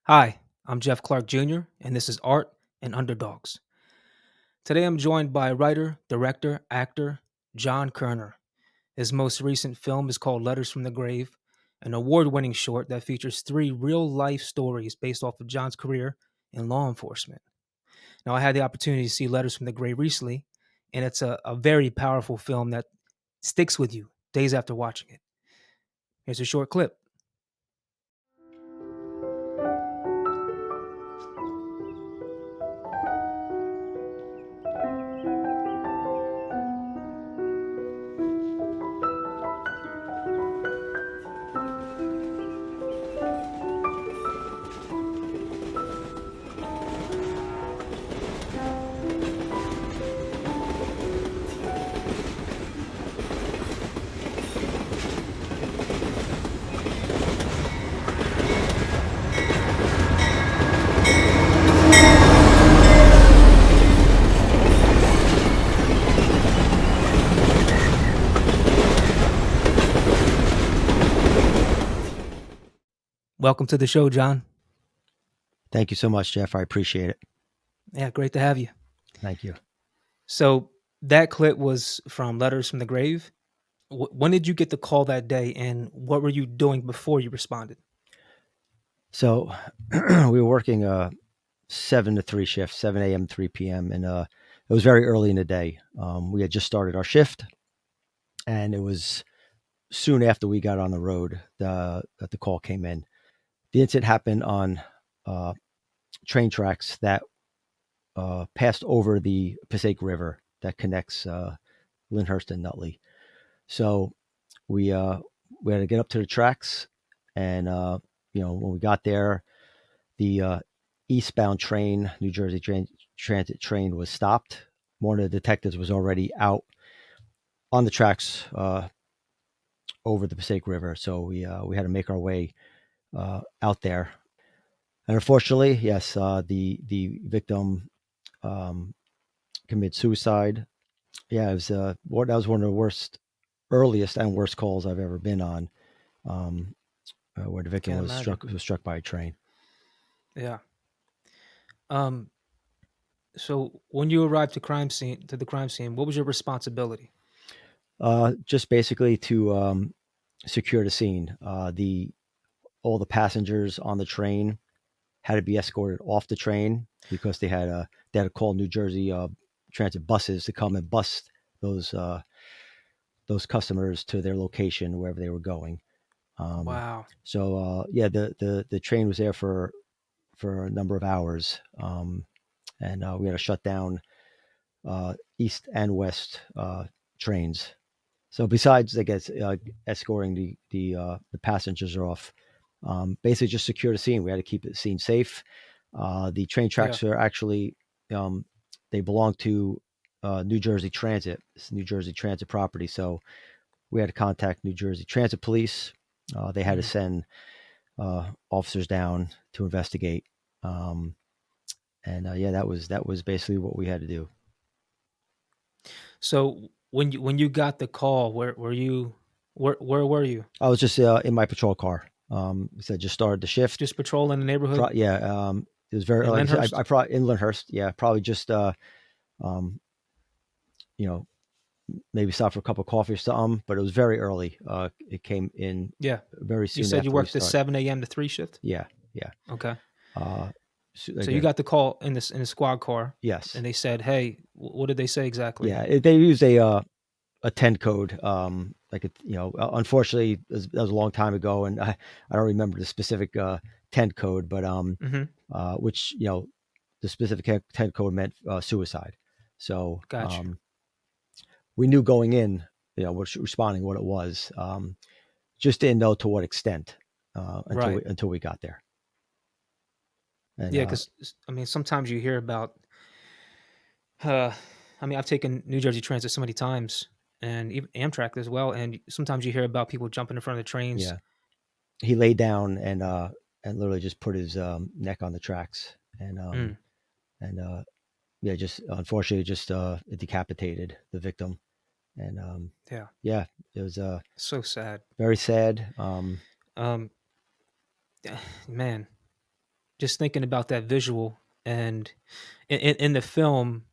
Hi, I'm Jeff Clark Jr., and this is Art and Underdogs. Today I'm joined by writer, director, actor John Kerner. His most recent film is called Letters from the Grave, an award winning short that features three real life stories based off of John's career in law enforcement. Now, I had the opportunity to see Letters from the Grave recently, and it's a very powerful film that sticks with you days after watching it. Here's a short clip. Welcome to the show, John. Thank you so much, Jeff. I appreciate it. Yeah, great to have you. Thank you. So that clip was from Letters from the Grave. When did you get the call that day, and what were you doing before you responded? So we were working 7 to 3 shift, 7 a.m. 3 p.m. and it was very early in the day. We had just started our shift, and it was soon after we got on the road that the call came in. The incident happened on uh, train tracks that passed over the Passaic River that connects Lyndhurst and Nutley. So we uh, we had to get up to the tracks, and when we got there, the eastbound train, New Jersey Transit train, was stopped. One of the detectives was already out on the tracks over the Passaic River, so we had to make our way out there. And unfortunately, yes, the victim um, committed suicide. Yeah, it was that was one of the earliest and worst calls I've ever been on, um, where the victim Can't was imagine. struck by a train. Yeah. Um. So when you arrived to the crime scene, what was your responsibility? Just basically to secure the scene. The All the passengers on the train had to be escorted off the train because they had to call New Jersey transit buses to come and bus those uh, those customers to their location wherever they were going. Um, Wow. yeah, the train was there for a number of hours, and we had to shut down east and west trains. So besides, I guess, escorting the passengers off, basically just secure the scene. We had to keep the scene safe. The train Yeah. tracks are actually um, they belong to New Jersey Transit. It's New Jersey Transit property. So we had to contact New Jersey Transit Police. They had to Mm. send officers down to investigate. Um, and yeah, that was basically what we had to do. So when you got the call, where were you? Where were you? I was just in my patrol car. So I just started the shift. Just patrolling the neighborhood Yeah, it was very in like I said. Lyndhurst? I probably in Lyndhurst. Yeah, probably just um, you know, maybe stop for a cup of coffee or something. But it was very early. It came in Yeah. very You soon said you after we worked the started. 7 a.m. to 3 shift? Yeah, yeah. Okay. Uh, So you again, got the call in the squad car, yes, and they said, "Hey, what did they say exactly?" yeah. They use a 10 code. Like unfortunately, that was a long time ago, and I don't remember the specific 10 code, but Mhm. which the specific 10 code meant suicide. So Gotcha. we knew going in, responding what it was. Just didn't know to what extent Right. until we got there. And Yeah, because I mean, sometimes you hear about. Uh, I mean, I've taken New Jersey Transit so many times, and even Amtrak as well. And sometimes you hear about people jumping in front of the trains. yeah, he lay down and literally just put his neck on the tracks Mm, and yeah, just unfortunately just decapitated the victim. And yeah, yeah, it was so sad. very sad. Um, man, just thinking about that visual, and in the film,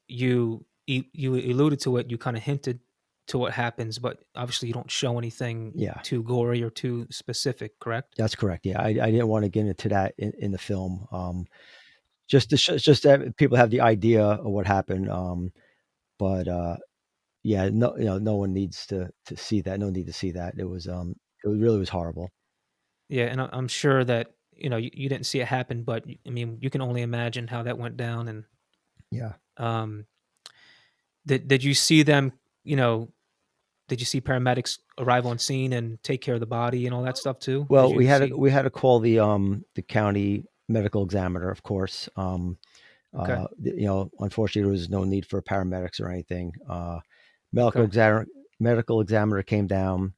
you alluded to it, you kind of hinted to what happens, but obviously you don't show anything Yeah, too gory or too specific, correct? that's correct. Yeah, I didn't want to get into that in the film. Just that people have the idea of what happened. But yeah, no, no one needs to see that. No need to see that. It really was horrible. Yeah, and I'm sure that you didn't see it happen, but I mean, you can only imagine how that went down. And Yeah. um, did you see them? You know, did you see paramedics arrive on scene and take care of the body and all that stuff too? Did Well, you see? we had to call the county medical examiner, of course. Okay, Unfortunately, there was no need for paramedics or anything. Medical okay, examiner medical examiner came down.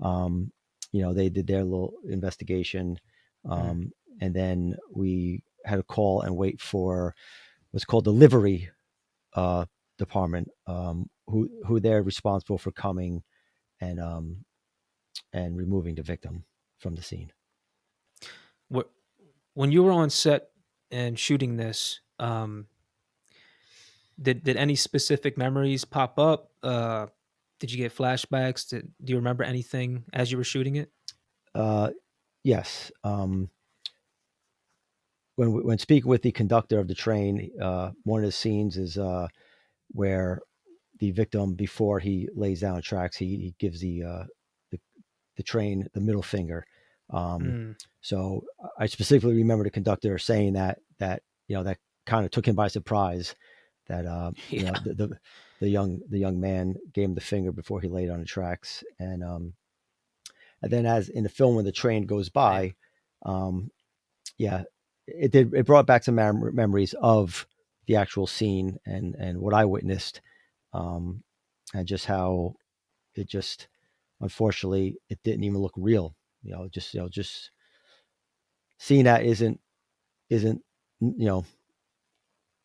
Um, they did their little investigation, mm. um, and then we had to call and wait for what's called the livery uh, department, who they're responsible for coming and removing the victim from the scene. What when you were on set and shooting this? Did any specific memories pop up? Did you get flashbacks? Do you remember anything as you were shooting it? Uh, yes. When speaking with the conductor of the train, one of the scenes is where the victim, before he lays down tracks, he gives the the train the middle finger. Um, Mm, so I specifically remember the conductor saying that kind of took him by surprise. That yeah, the young man gave him the finger before he laid on the tracks, and then as in the film when the train goes man. by, um, yeah, it brought back some memories of the actual scene and what I witnessed, um, and just how it just unfortunately it didn't even look real. Just seeing that isn't you know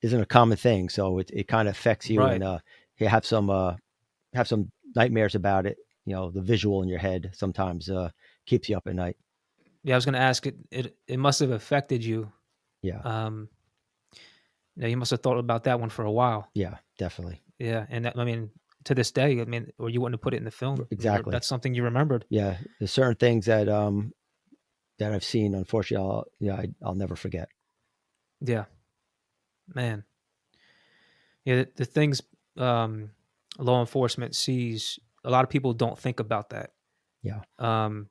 isn't a common thing. So it kind of affects you, and Right. you have some nightmares about it. The visual in your head sometimes keeps you up at night. Yeah, I was gonna ask, it must have affected you. Yeah, Um, yeah, you must have thought about that one for a while. yeah, definitely, Yeah, and I mean, to this day, I mean, or you wouldn't have put it in the film. I mean, exactly. that's something you remembered. Yeah, there's certain things that I've seen. Unfortunately, I'll never forget. Yeah, man. Yeah, the things um, law enforcement sees, a lot of people don't think about that. Yeah, Um,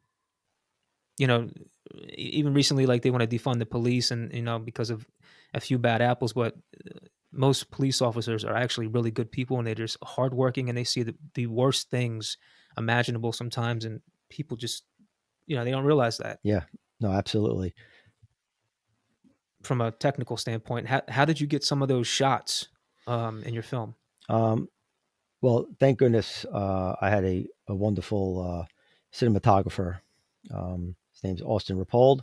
you know, even recently, like they want to defund the police, and because of a few bad apples, but most police officers are actually really good people, and they're just hardworking, and they see the worst things imaginable sometimes, and people just they don't realize that. yeah, no, absolutely. From a technical standpoint, how did you get some of those shots in your film? Um, well, thank goodness I had a wonderful cinematographer. His name's Austin Rapold.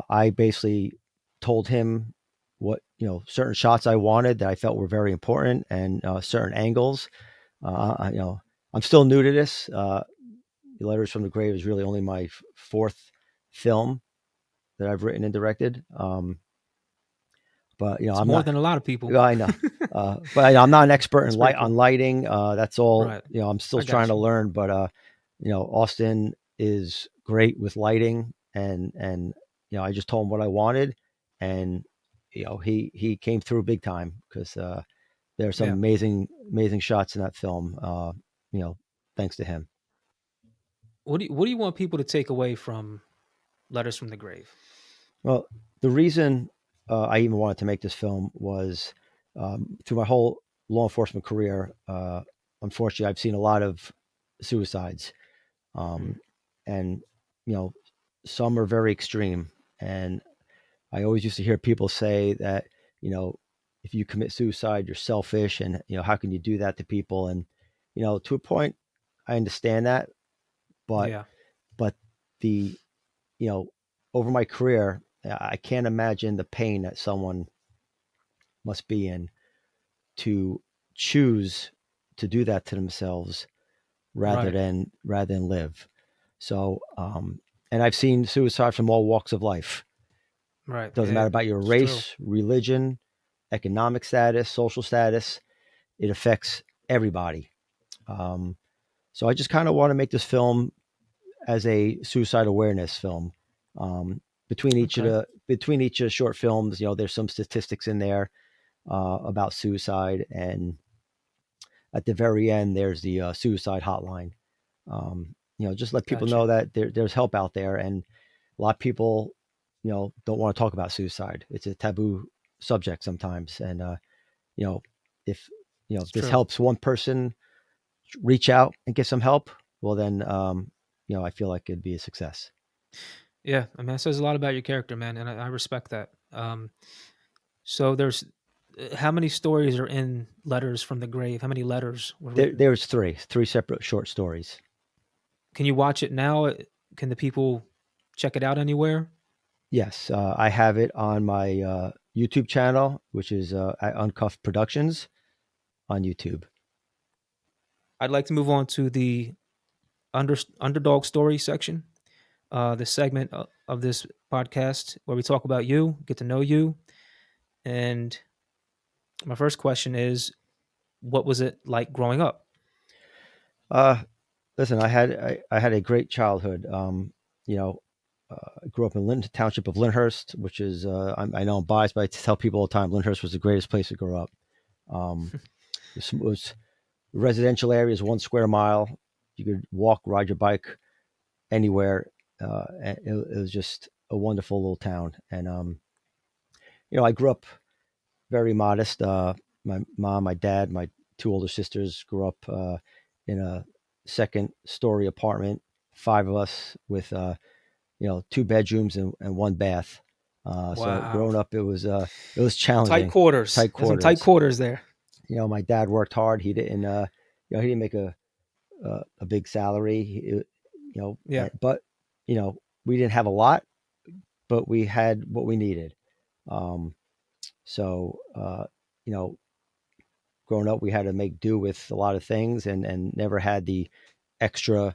I basically told him what certain shots I wanted that I felt were very important, and certain angles. I'm still new to this. Letters from the Grave is really only my fourth film that I've written and directed. But It's I'm more not. than a lot of people. I know, but I'm not an expert in That's pretty on cool. lighting. That's all. Right. I'm still I trying got to you. learn. But Austin is great with lighting, and I just told him what I wanted, and he came through big time because there are some Yeah. amazing shots in that film. You know, thanks to him. What do you want people to take away from Letters from the Grave? Well, the reason I even wanted to make this film was through my whole law enforcement career. Unfortunately, I've seen a lot of suicides, Mm, um, and you know, some are very extreme. And I always used to hear people say that if you commit suicide, you're selfish, and how can you do that to people? And to a point, I understand that, but yeah. but the you know, over my career, I can't imagine the pain that someone must be in to choose to do that to themselves Right. rather than live. So, and I've seen suicide from all walks of life. Right. Doesn't matter Yeah. about your It's true. race, religion, economic status, social status. It affects everybody. Um, so I just kind of want to make this film as a suicide awareness film. Um, Okay. between each of the short films, there's some statistics in there about suicide, and at the very end, there's the suicide hotline. Just let people Gotcha. know that there's help out there, and a lot of people, don't want to talk about suicide. It's a taboo subject sometimes, and you know, if It's if this true. helps one person reach out and get some help, well then, I feel like it'd be a success. Yeah. I mean, that says a lot about your character, man, and I respect that. So there's how many stories are in Letters from the Grave? How many letters were written? There's three separate short stories. Can you watch it now? Can the people check it out anywhere? Yes, I have it on my YouTube channel, which is at Uncuffed Productions on YouTube. I'd like to move on to the underdog story section, the segment of this podcast where we talk about you, get to know you. And my first question is, what was it like growing up? Uh, Listen, I had a great childhood. You know, I grew up in Linton Township of Lyndhurst, which is I know I'm biased, but I tell people all the time Lyndhurst was the greatest place to grow up. Um, it was residential areas, 1 square mile. You could walk, ride your bike anywhere. And it was just a wonderful little town. And I grew up very modest. My mom, my dad, my two older sisters grew up in a second story apartment, five of us with, 2 bedrooms and one bath. So Wow. growing up, it was Tight challenging, quarters. tight There's some tight quarters. quarters there. My dad worked hard. He didn't make a big salary. Yeah. But we didn't have a lot, but we had what we needed. Um, so you know, growing up, we had to make do with a lot of things, and never had the extra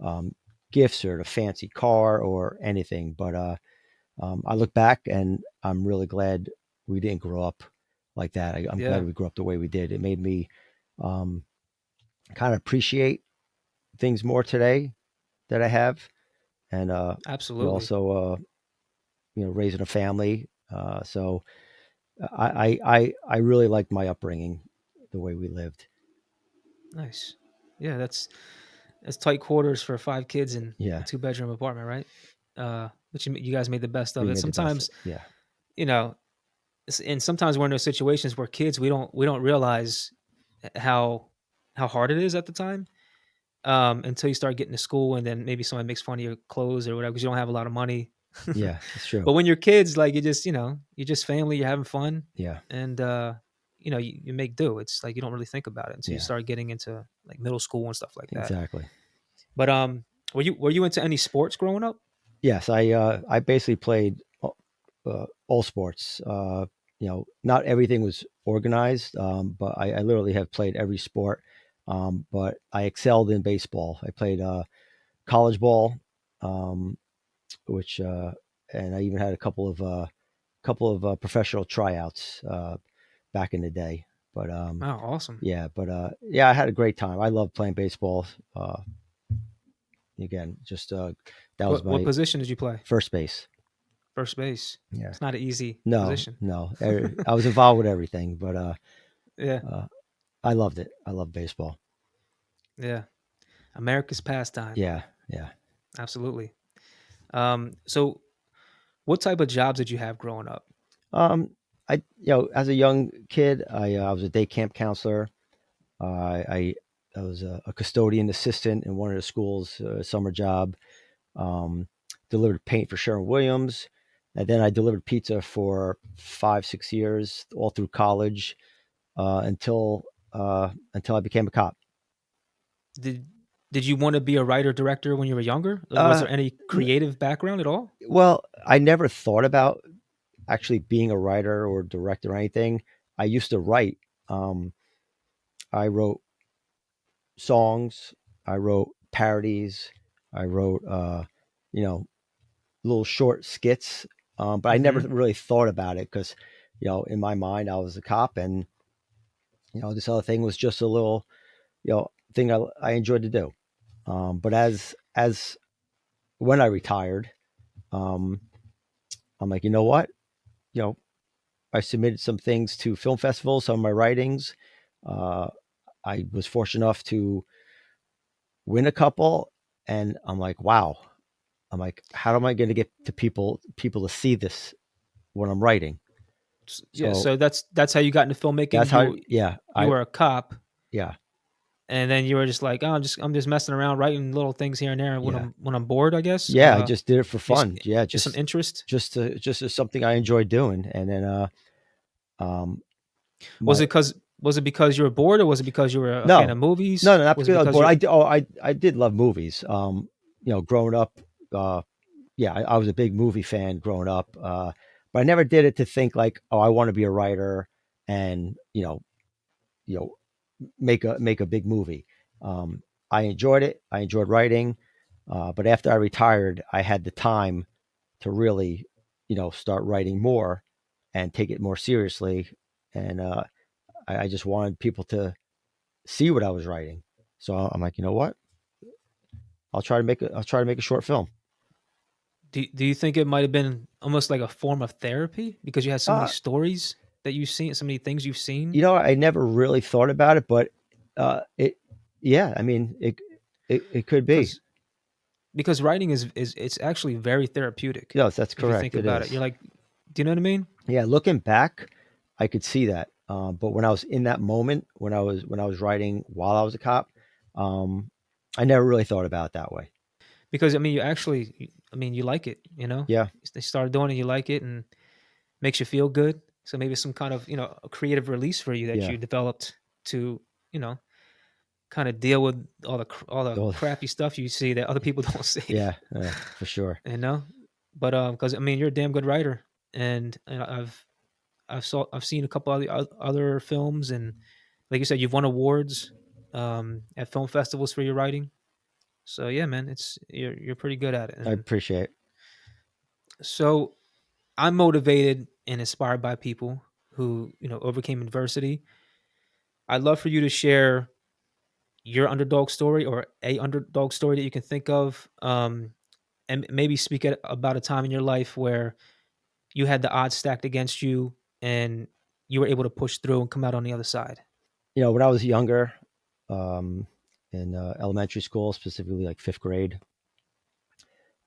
um, gifts or the fancy car or anything. But I look back and I'm really glad we didn't grow up like that. I'm glad Yeah. we grew up the way we did. It made me um, kind of appreciate things more today that I have, and Absolutely. also raising a family. So I really liked my upbringing, the way we lived. Nice. Yeah, that's tight quarters for five kids in a Yeah, two-bedroom apartment, right? But you guys made the best of we it. made the best. Sometimes, Yeah, you know, and sometimes we're in those situations where kids we don't realize how how hard it is at the time, until you start getting to school, and then maybe someone makes fun of your clothes or whatever because you don't have a lot of money. yeah, it's true. But when you're kids, like you're just family, you're having fun, Yeah, and you make do. It's like you don't really think about it until you yeah, start getting into like middle school and stuff like that. exactly. But were you into any sports growing up? Yes, I basically played all sports. Not everything was organized, but I literally have played every sport. But I excelled in baseball. I played college ball, um, which and I even had a couple of professional tryouts back in the day. But Oh, awesome. yeah, I had a great time. I love playing baseball. Again, just that was What my position did you play? first base. First base. Yeah. It's not an easy No, position. no. I was involved with everything, but Yeah, uh, I loved it. I love baseball. yeah. America's pastime. Yeah, yeah. Absolutely. So what type of jobs did you have growing up? Um, as a young kid, I was a day camp counselor. I was a custodian assistant in one of the schools, summer job. Um, Delivered paint for Sherwin Williams, and then I delivered pizza for 5, 6 years, all through college, until I became a cop. Did did you want to be a writer director when you were younger? Like, was Uh, there any n- creative background at all? well, I never thought about actually being a writer or director or anything. I used to write. Um, I wrote songs. I wrote parodies. I wrote, you know, little short skits. But I never Mm-hmm. really thought about it because, in my mind, I was a cop, and this other thing was just a little, thing I enjoyed to do. But as when I retired, um, I'm like, you know what, you know, I submitted some things to film festivals, some of my writings. Uh, I was fortunate enough to win a couple, and I'm like, wow. I'm like, how am I going to get to people to see this when I'm writing? Yeah, So so that's how you got into filmmaking. that's how, yeah, You were a cop, yeah, and then you were just like, oh, I'm just messing around writing little things here and there when yeah, I'm bored, I guess. yeah. I just did it for Just fun. Yeah, just some interest. just as something I enjoyed doing. And then, um, my Was it because you were bored, or was it because you were a fan no, of movies? no, no, not Was it because I was because bored. you're I did love movies. Growing up, uh, yeah, I was a big movie fan growing up. But I never did it to think like, oh, I want to be a writer and you know, make a big movie. I enjoyed it. I enjoyed writing. But after I retired, I had the time to really, start writing more and take it more seriously. And I just wanted people to see what I was writing. So I'm like, you know what? I'll try to make a short film. do you think it might have been almost like a form of therapy because you had so many Uh, stories that you've seen, so many things you've seen? I never really thought about it, but it, yeah, I mean, it could be. Because writing is it's actually very therapeutic Yes, that's if you correct. think It about it. is. You're like, do you know what I mean? Yeah, looking back, I could see that. But when I was in that moment, when I was writing while I was a cop, um, I never really thought about it that way. Because I mean, you like it. Yeah, They started doing it, you like it, and makes you feel good. So maybe some kind of a creative release for you that yeah, you developed to you know kind of deal with all the Well, crappy stuff you see that other people don't see. yeah, for sure. you know, but because I mean, you're a damn good writer, and I've seen a couple other films, and like you said, you've won awards at film festivals for your writing. So yeah, man, you're pretty good at it. I And appreciate it. so I'm motivated and inspired by people who overcame adversity. I'd love for you to share your underdog story or a underdog story that you can think of, and maybe speak about a time in your life where you had the odds stacked against you and you were able to push through and come out on the other side. When I was younger, um, in elementary school, specifically like fifth grade,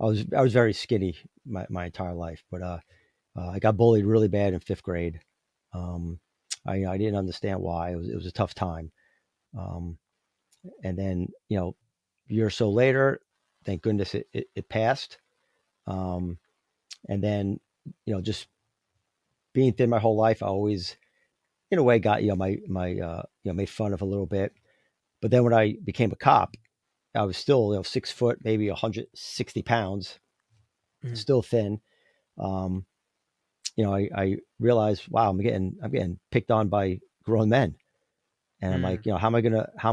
I was very skinny my entire life, but I got bullied really bad in fifth grade. Um, I didn't understand why. It was a tough time. Um, and then a year or so later, thank goodness it passed. Um, and then just being thin my whole life, I always in a way got my made fun of a little bit. But then when I became a cop, I was still 6 foot, maybe 160 pounds, Mhm. still thin. Um, I realized, wow, I'm getting picked on by grown men, and I'm Mm. like, how am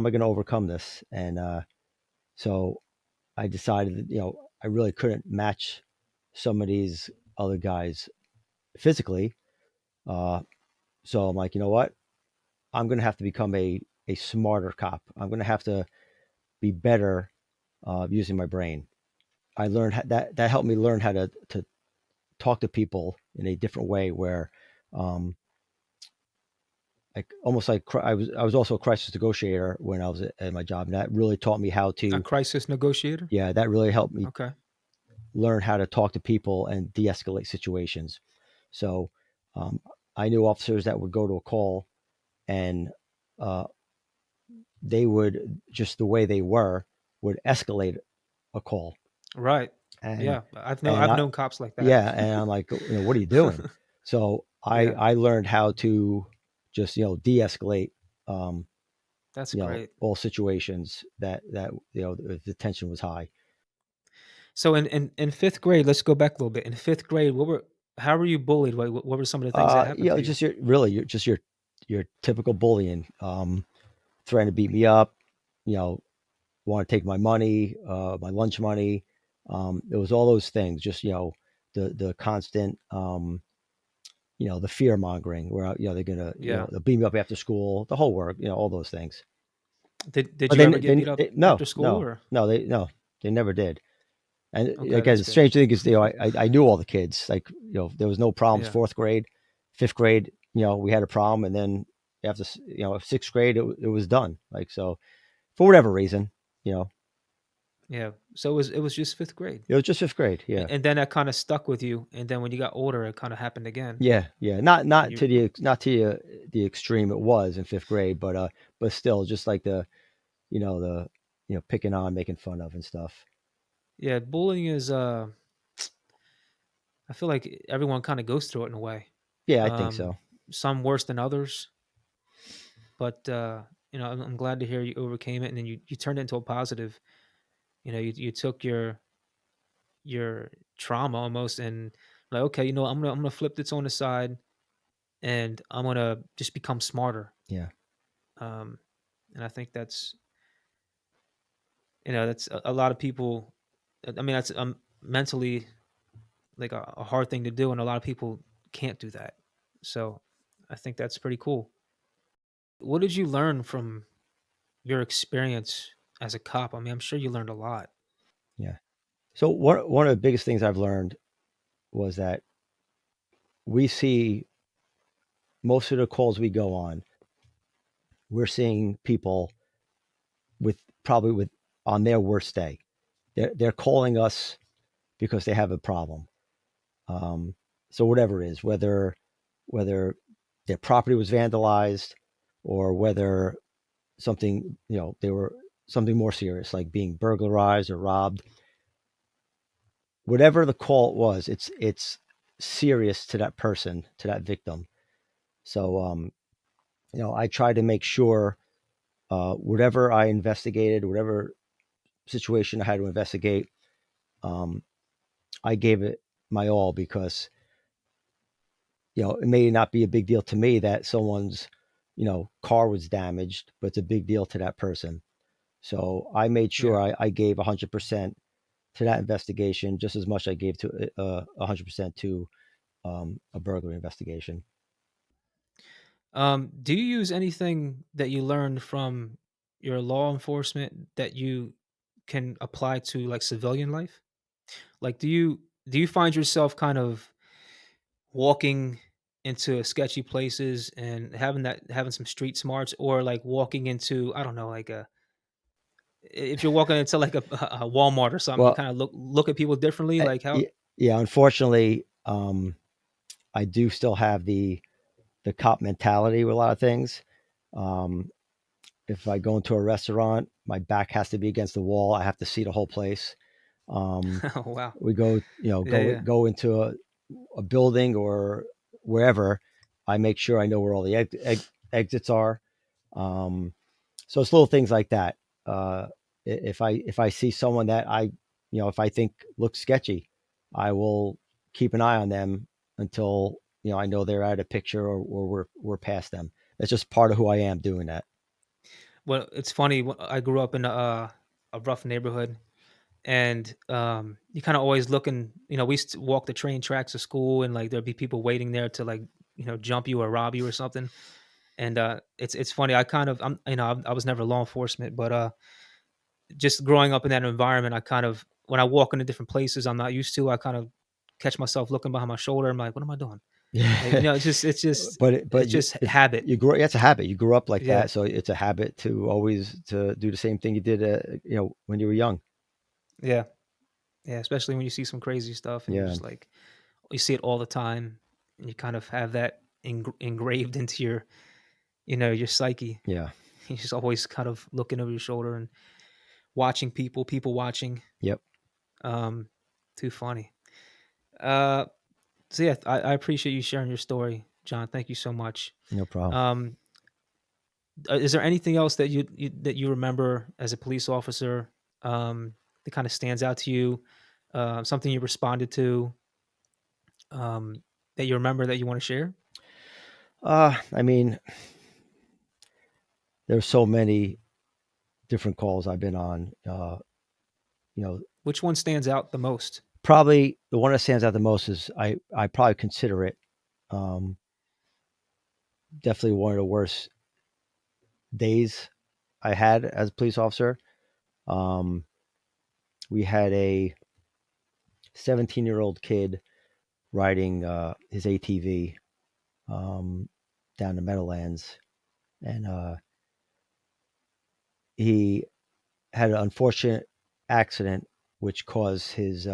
I gonna overcome this? And so I decided that I really couldn't match some of these other guys physically. Uh, so I'm like, you know what? I'm gonna have to become a smarter cop. I'm gonna have to be better using my brain. I learned that helped me learn how to talk to people in a different way. Where um, like almost like I was also a crisis negotiator when I was at my job, and that really taught me how A to. crisis negotiator. Yeah, that really helped me Okay. learn how to talk to people and de-escalate situations. So um, I knew officers that would go to a call and uh, they would just the way they were would escalate a call. Right. and Yeah. and I've I known cops like that. yeah, and I'm like, what are you doing? So I Yeah. I learned how to just de-escalate um, That's great. all situations that the tension was high. So in fifth grade, let's go back a little bit. In fifth grade, how were you bullied? What were some of the things that happened to you? Just your typical bullying, threatening to beat me up, you know, want to take my money, my lunch money. It was all those things, just the constant the fear mongering where they're gonna Yeah. they'll beat me up after school, the whole work, all those things. Did But you ever get beat up no, after school no, or? no, they never did. And Okay, again, that's the good. strange thing is, I knew all the kids. Like, there was no problems. Yeah. Fourth grade, fifth grade, we had a problem, and then after sixth grade, it was done. Like, so for whatever reason, you know, Yeah. So it was just 5th grade. it was just fifth grade. A Yeah, and then that kinda stuck with you, and then when you got older, it kinda happened again, yeah, yeah. and Not you to the extreme it was in fifth grade, but still, just like the picking on, making fun of, and stuff. yeah, bullying is, I feel like everyone kinda goes through it in a way. Yeah, I think Um, so. some worse than others, but, I'm glad to hear you overcame it, and then you turned it into a positive. You took your trauma almost and like, "Okay, I'm gonna flip this on the side, and I'm gonna just become smarter." Yeah, Um, and I think that's a lot of people. I mean, that's mentally like a hard thing to do, and a lot of people can't do that. So I think that's pretty cool. What did you learn from your experience as a cop? I mean, I'm sure you learned a lot. yeah. So one of the biggest things I've learned was that we see most of the calls we go on, we're seeing people with probably with on their worst day. They're calling us because they have a problem. Um, so whatever it is, whether their property was vandalized, or whether something they were something more serious like being burglarized or robbed, whatever the call was, it's serious to that person, to that victim. So I try to make sure whatever I investigated, whatever situation I had to investigate, um, I gave it my all, because it may not be a big deal to me that someone's car was damaged, but it's a big deal to that person. So I made sure Yeah. I gave 100% to that investigation, just as much I gave to 100% to a burglary investigation. Do you use anything that you learned from your law enforcement that you can apply to like civilian life? Like, do you find yourself kind of walking into sketchy places and having some street smarts, or like walking into, I don't know, like a if you're walking into like a Walmart or something, you Well, kind of look at people differently, like how. yeah, unfortunately, I do still have the cop mentality with a lot of things. Um, if I go into a restaurant, my back has to be against the wall. I have to see the whole place. Um, Oh, wow. we go, Yeah, yeah. go into a building or wherever. I make sure I know where all the exits are. Um, so it's little things like that. If I see someone that if I think looks sketchy, I will keep an eye on them until I know they're out of picture, or we're past them. That's just part of who I am doing that. Well, it's funny. I grew up in a rough neighborhood, and you kind of always looking. We used to walk the train tracks to school, and like there'd be people waiting there to like jump you or rob you or something. And it's funny. I kind of I was never law enforcement, but just growing up in that environment, I kind of when I walk into different places I'm not used to, I kind of catch myself looking behind my shoulder. I'm like, what am I doing? Like, Yeah, but it's just habit. you grew. It's a habit. You grew up like Yeah, that, so it's a habit to always to do the same thing you did, when you were young. yeah, yeah. Especially when you see some crazy stuff and you're Yeah, just like, you see it all the time, and you kind of have that engraved into your psyche. yeah, You're just always kind of looking over your shoulder and watching people watching. yep. Um, too funny. Uh, so yeah, I appreciate you sharing your story, John. Thank you so much. No problem. Um, is there anything else that you remember as a police officer, that kind of stands out to you? Something you responded to, um, that you remember that you want to share? I mean, there's so many different calls I've been on. You know, Which one stands out the most? Probably the one that stands out the most is I probably consider it um, definitely one of the worst days I had as a police officer. Um, we had a 17-year-old kid riding his ATV um, down the Meadowlands, and he had an unfortunate accident which caused his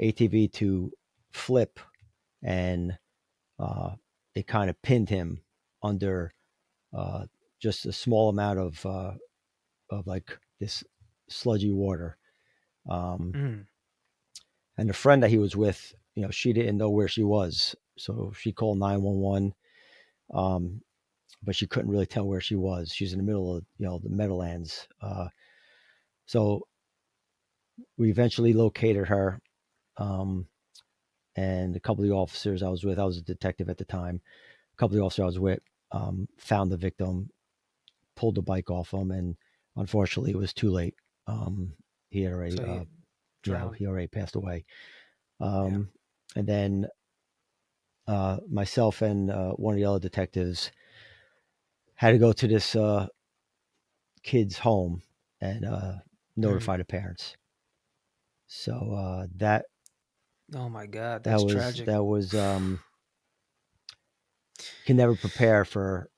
ATV to flip, and uh, it kind of pinned him under uh, just a small amount of like this sludgy water. Um, Mm. and the friend that he was with, she didn't know where she was, so she called 911. Um, but she couldn't really tell where she was. She's in the middle of the Meadowlands. So we eventually located her, um, and a couple of the officers I was with. I was a detective at the time. A couple of the officers I was with found the victim, pulled the bike off him, and unfortunately, it was too late. He had already, So you drowned. he already passed away. Yeah. Um, and then myself and one of the other detectives had to go to this kid's home and Mm. notify the parents. So that Oh my God, that that's was tragic. that was can never prepare for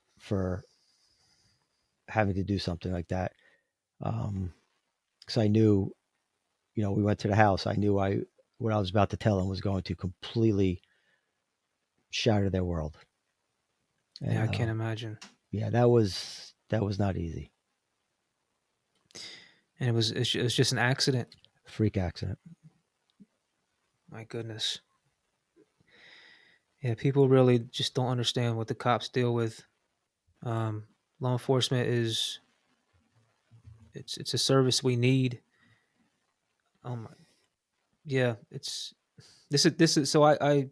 having to do something like that. Because I knew, we went to the house. I knew I what I was about to tell them was going to completely shatter their world. Yeah, And I can't imagine. yeah, that was not easy. And it's just an accident. Freak accident. My goodness. Yeah, people really just don't understand what the cops deal with. Um, Law enforcement is it's a service we need. Oh my, yeah, it's this is so I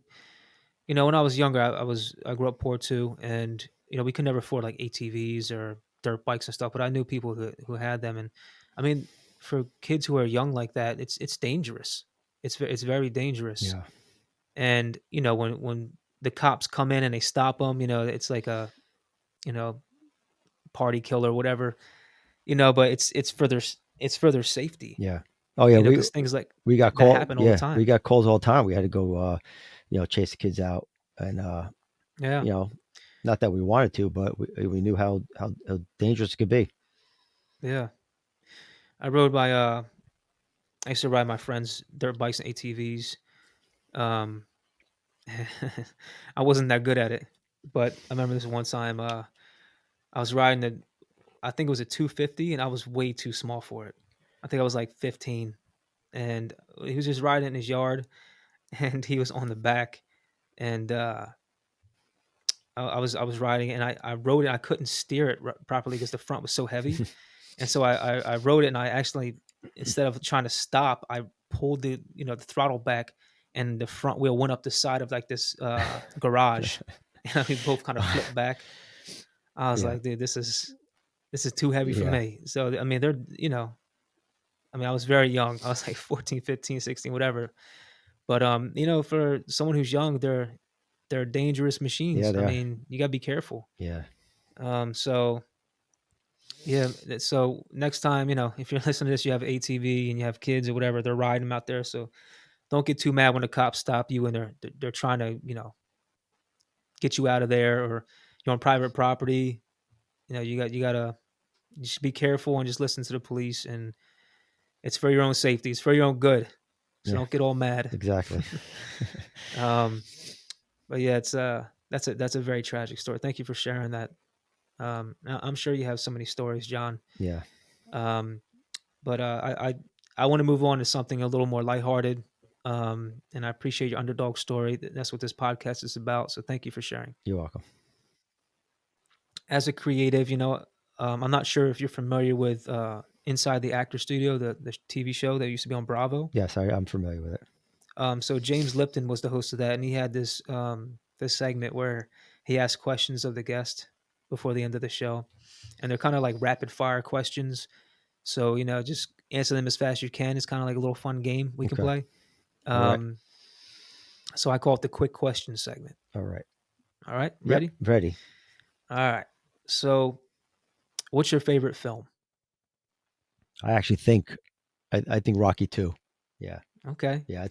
when I was younger, I grew up poor too, and we could never afford like ATVs or dirt bikes and stuff. But I knew people who had them, and I mean, for kids who are young like that, it's dangerous. It's very dangerous. Yeah, And when the cops come in and they stop them, it's like a you know party killer, whatever. But it's for their safety. yeah. Oh yeah, we Because things like we got that called. happen all the Yeah, we time. got calls all the time. We had to go, chase the kids out, and Yeah, you know, not that we wanted to, but we knew how dangerous it could be. yeah. I rode by I used to ride my friends' dirt bikes and ATVs. Um, I wasn't that good at it, but I remember this one time. I was riding I think it was a 250, and I was way too small for it. I think I was like 15, and he was just riding in his yard, and he was on the back, and I was riding, and I rode it. I couldn't steer it properly because the front was so heavy, and so I rode it, and I actually, instead of trying to stop, I pulled the throttle back, and the front wheel went up the side of like this garage, and we both kind of flipped back. I was Yeah, like, dude, this is too heavy for yeah, me. So I mean, I mean, I was very young. I was like 14, 15, 16, whatever. But for someone who's young, they're dangerous yeah. machines. I They are. mean, you gotta be careful. Yeah, So yeah, so next time, if you're listening to this, you have ATV and you have kids or whatever, they're riding them out there. So don't get too mad when the cops stop you and they're trying to, get you out of there, or you're on private property. You gotta you should be careful and just listen to the police, and it's for your own safety. It's for your own good. So yeah. don't get all mad. Exactly. um, but yeah, that's a very tragic story. Thank you for sharing that. I'm sure you have so many stories, John. Yeah, Um, but I want to move on to something a little more lighthearted. And I appreciate your underdog story. That's what this podcast is about. So thank you for sharing. you're welcome. As a creative, I'm not sure if you're familiar with Inside the Actor Studio, the TV show that used to be on Bravo. Yes, I'm familiar with it. So James Lipton was the host of that, and he had this segment where he asked questions of the guest before the end of the show, and they're kind of like rapid fire questions. So just answer them as fast as you can. It's kind of like a little fun game we can Okay. play. All right. Um, so I call it the quick question segment. All right. All right, Yep. ready? Ready. All right. So, what's your favorite film? I actually think I think Rocky 2. Yeah. Okay. Yeah.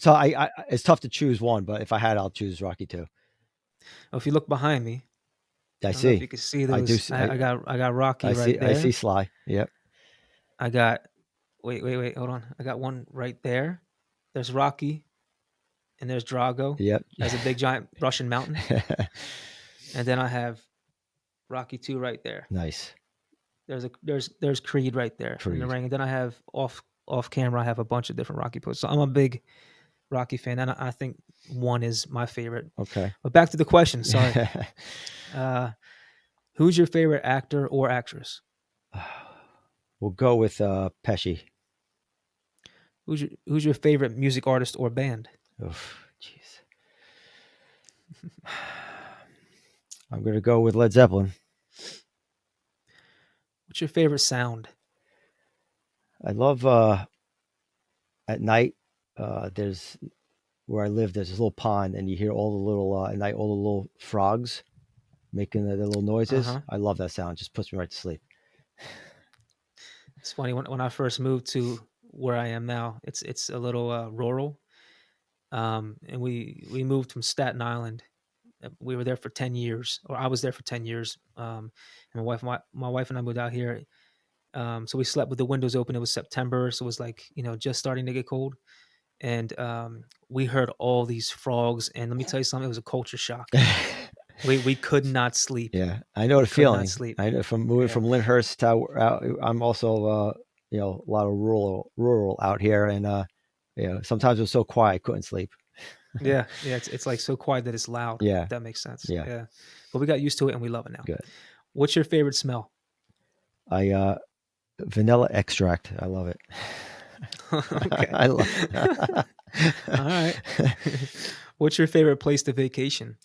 It's tough to choose one, but if I had, I'll choose Rocky 2. Well, if you look behind me, I I don't know if see. you can see I do. those. I got Rocky I right see. I see there. Sly. Yep. I got wait, hold on. I got one right there. There's Rocky and there's Drago Yep. as a big giant Russian mountain, and then I have Rocky 2 right there. Nice. There's Creed right there in the Creed. ring, and then I have off camera. I have a bunch of different Rocky poses. So I'm a big Rocky fan, and I think one is my favorite. Okay. But back to the question. Sorry. Uh, who's your favorite actor or actress? We'll go with Pesci. Who's your favorite music artist or band? Oof, jeez. I'm gonna go with Led Zeppelin. What's your favorite sound? I love at night. There's where I live. There's this little pond, and you hear all the little at night all the little frogs making the little Uh noises. huh. I love that sound. It just puts me right to sleep. It's funny when I first moved to where I am now. It's a little rural, and we moved from Staten Island. We were there for 10 years, or I was there for 10 years. And my wife and I moved out here. So we slept with the windows open. It was September, so it was like just starting to get cold, and we heard all these frogs. And let me tell you something, it was a culture shock. We could not sleep. Yeah, I know We the could not feeling. sleep. I know from moving Yeah, from Lyndhurst to I'm also a lot of rural out here, and sometimes it was so quiet I couldn't sleep. yeah. It's like so quiet that it's loud. If Yeah, that makes sense. yeah, Yeah, but we got used to it and we love it now. good. What's your favorite smell? I vanilla extract. I love it. Okay. I love. All right. What's your favorite place to vacation?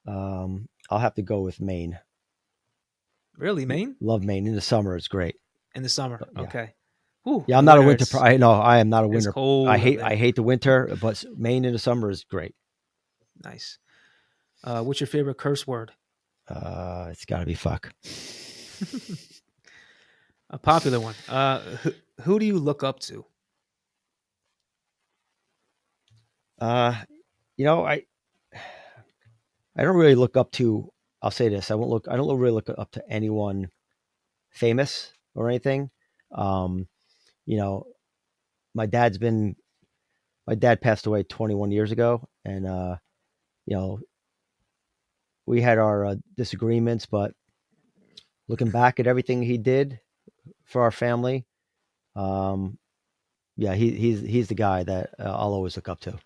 I'll have to go with Maine. Really, Maine? Love Maine in the summer. It's great. In the summer. Yeah, Okay. Whew, yeah. in I'm the not a winter, winter. I know I am not a it's winter. I cold up hate I there. hate the winter, but Maine in the summer is great. Nice. What's your favorite curse word? It's got to be fuck. A popular one. Who do you look up to? Uh, I don't really look up to. I'll say this: I won't look. I don't really look up to anyone famous or anything. Um, you know, my dad's been. My dad passed away 21 years ago, and you know, we had our disagreements, but looking back at everything he did for our family, um, yeah, he's the guy that I'll always look up to.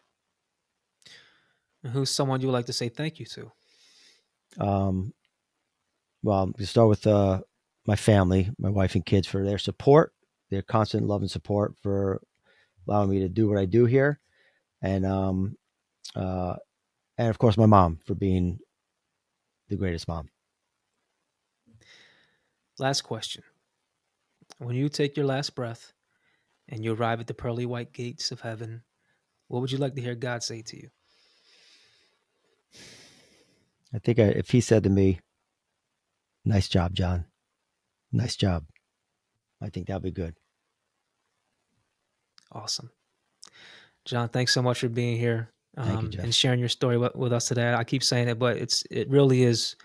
And who's someone you would like to say thank you to? Um, well, we start with my family, my wife and kids for their support, their constant love and support for allowing me to do what I do here, and uh, and of course my mom for being the greatest mom. Last question. When you take your last breath and you arrive at the pearly white gates of heaven, what would you like to hear God say to you? I think if he said to me, "Nice job, John. Nice job," I think that'd be good. Awesome. John, thanks so much for being here, Thank you, and Jeff. sharing your story with us today. I keep saying it, but it really is.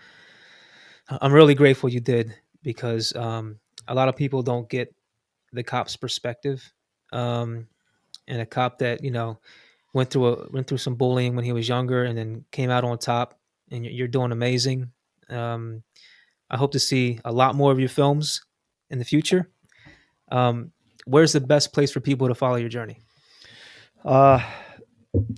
I'm really grateful you did, because a lot of people don't get the cop's perspective, um, and a cop that went through some bullying when he was younger and then came out on top. And you're doing amazing. Um, I hope to see a lot more of your films in the future. Um, where's the best place for people to follow your journey? Uh,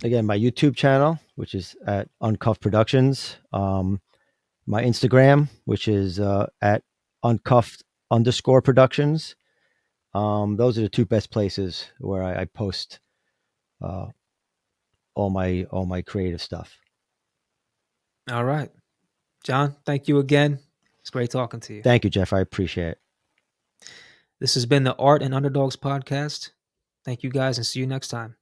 Again, my YouTube channel, which is at Uncuffed Productions. My Instagram, which is at Uncuffed underscore Productions. Those are the two best places where I post uh, all my creative stuff. All right, John, thank you again. It's great talking to you. Thank you, Jeff. I appreciate it. This has been the Art and Underdogs podcast. Thank you guys, and see you next time.